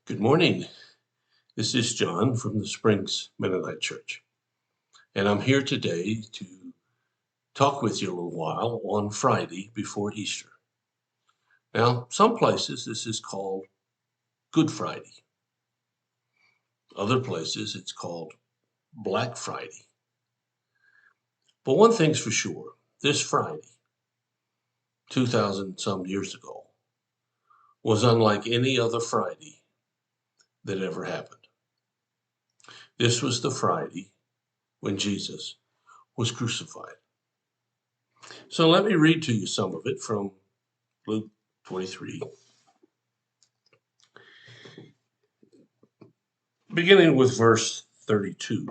Good morning. This is John from the Springs Mennonite Church, and I'm here today to talk with you a little while on Friday before Easter. Now, some places this is called Good Friday. Other places it's called Black Friday. But one thing's for sure, this Friday, 2,000 some years ago, was unlike any other Friday that ever happened. This was the Friday when Jesus was crucified. So let me read to you some of it from Luke 23, beginning with verse 32.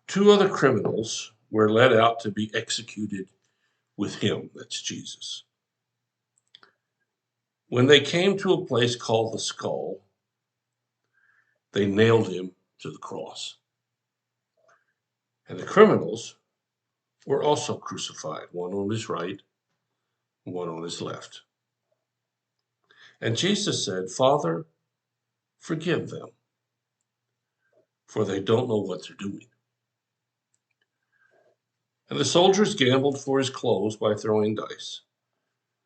Two other criminals were led out to be executed with him, that's Jesus. When they came to a place called the Skull, they nailed him to the cross. And the criminals were also crucified, one on his right, one on his left. And Jesus said, "Father, forgive them, for they don't know what they're doing." And the soldiers gambled for his clothes by throwing dice.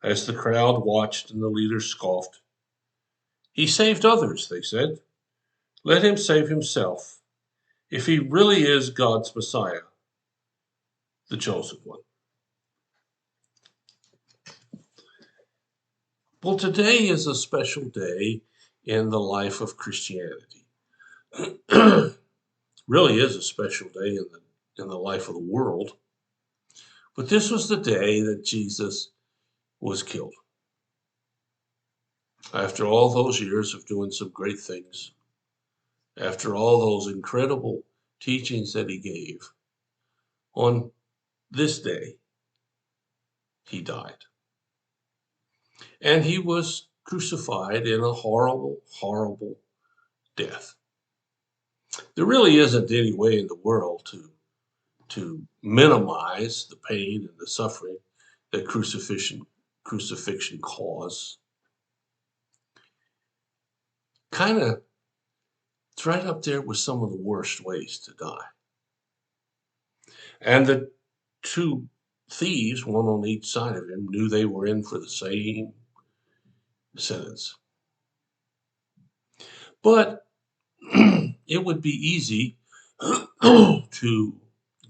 As the crowd watched and the leaders scoffed, "He saved others," they said. "Let him save himself, if he really is God's Messiah, the chosen one." Well, today is a special day in the life of Christianity. Really is a special day in the life of the world. But this was the day that Jesus was killed. After all those years of doing some great things, after all those incredible teachings that he gave, on this day, he died. And he was crucified in a horrible, horrible death. There really isn't any way in the world to minimize the pain and the suffering that crucifixion caused. Kind of, it's right up there with some of the worst ways to die. And the two thieves, one on each side of him, knew they were in for the same sentence. But it would be easy to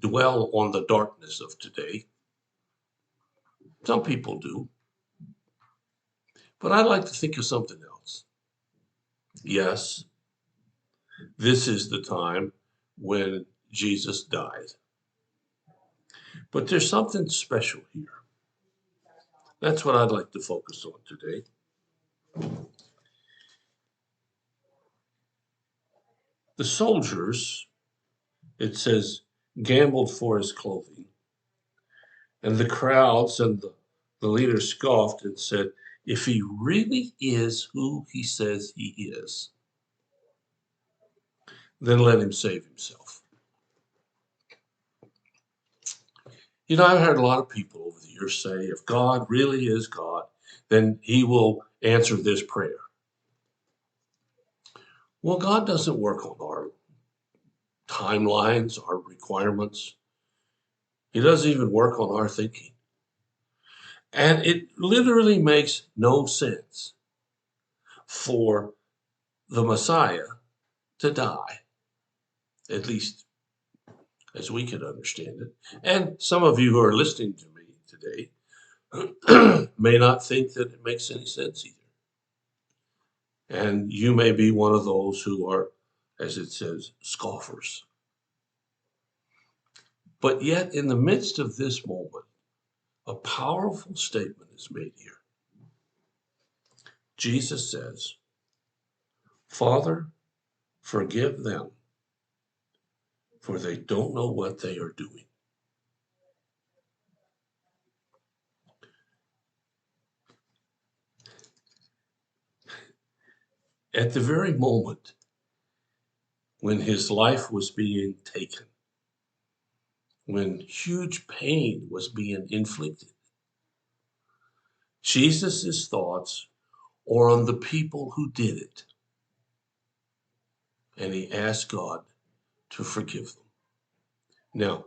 dwell on the darkness of today. Some people do. But I'd like to think of something else. Yes, this is the time when Jesus died. But there's something special here. That's what I'd like to focus on today. The soldiers, it says, gambled for his clothing. And the crowds and the leaders scoffed and said, "If he really is who he says he is, then let him save himself." You know, I've heard a lot of people over the years say, if God really is God, then he will answer this prayer. Well, God doesn't work on our timelines, our requirements. He doesn't even work on our thinking. And it literally makes no sense for the Messiah to die, at least as we can understand it. And some of you who are listening to me today may not think that it makes any sense either. And you may be one of those who are, as it says, scoffers. But yet, in the midst of this moment, a powerful statement is made here. Jesus says, "Father, forgive them, for they don't know what they are doing." At the very moment when his life was being taken, when huge pain was being inflicted, Jesus' thoughts or on the people who did it. And he asked God to forgive them. Now,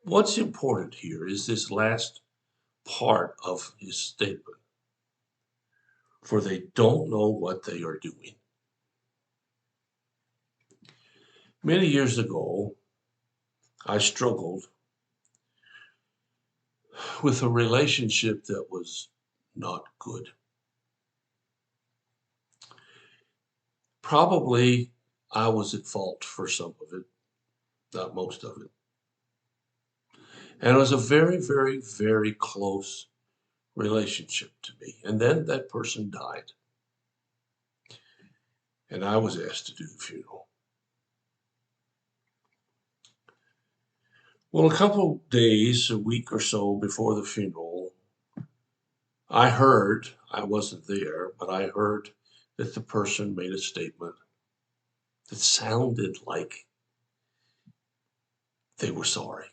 what's important here is this last part of his statement. For they don't know what they are doing. Many years ago, I struggled with a relationship that was not good. Probably I was at fault for some of it, not most of it. And it was a very, very, very close relationship to me. And then that person died. And I was asked to do the funeral. Well, a couple of days, a week or so before the funeral, I wasn't there, but I heard that the person made a statement that sounded like they were sorry.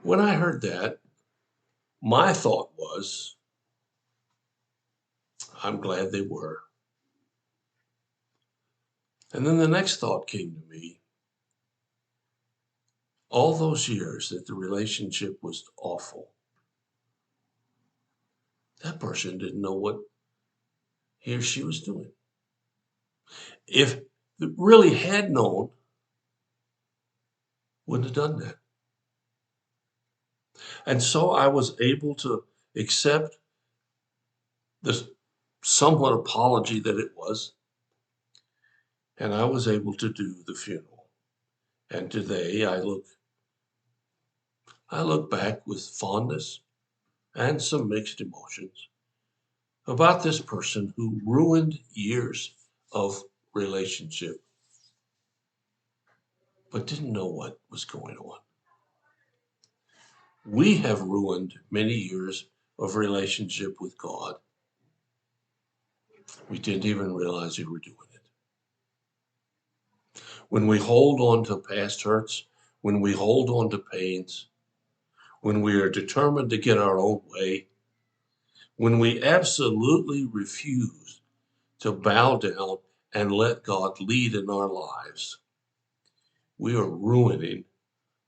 When I heard that, my thought was, I'm glad they were. And then the next thought came to me. All those years that the relationship was awful, that person didn't know what he or she was doing. If they really had known, wouldn't have done that. And so I was able to accept this somewhat apology that it was, and I was able to do the funeral. And today I look back with fondness and some mixed emotions about this person who ruined years of relationship, but didn't know what was going on. We have ruined many years of relationship with God. We didn't even realize we were doing it. When we hold on to past hurts, when we hold on to pains, when we are determined to get our own way, when we absolutely refuse to bow down and let God lead in our lives, we are ruining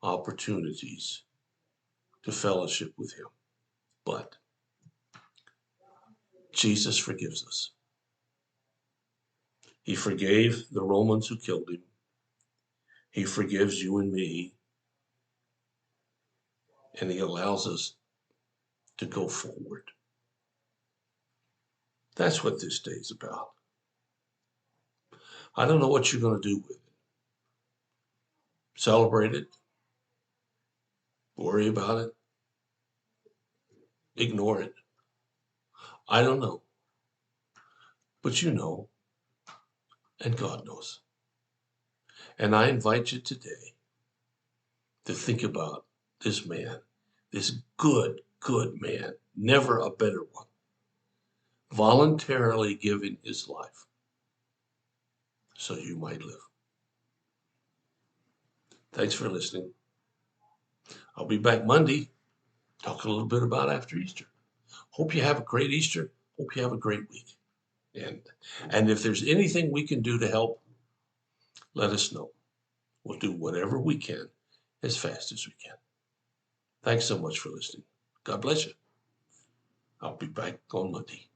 opportunities to fellowship with Him. But Jesus forgives us. He forgave the Romans who killed Him. He forgives you and me. And He allows us to go forward. That's what this day is about. I don't know what you're going to do with it. Celebrate it. Worry about it. Ignore it. I don't know. But you know, and God knows. And I invite you today to think about this man, this good, good man, never a better one, voluntarily giving his life so you might live. Thanks for listening. I'll be back Monday, talk a little bit about after Easter. Hope you have a great Easter. Hope you have a great week. And if there's anything we can do to help, let us know. We'll do whatever we can as fast as we can. Thanks so much for listening. God bless you. I'll be back on Monday.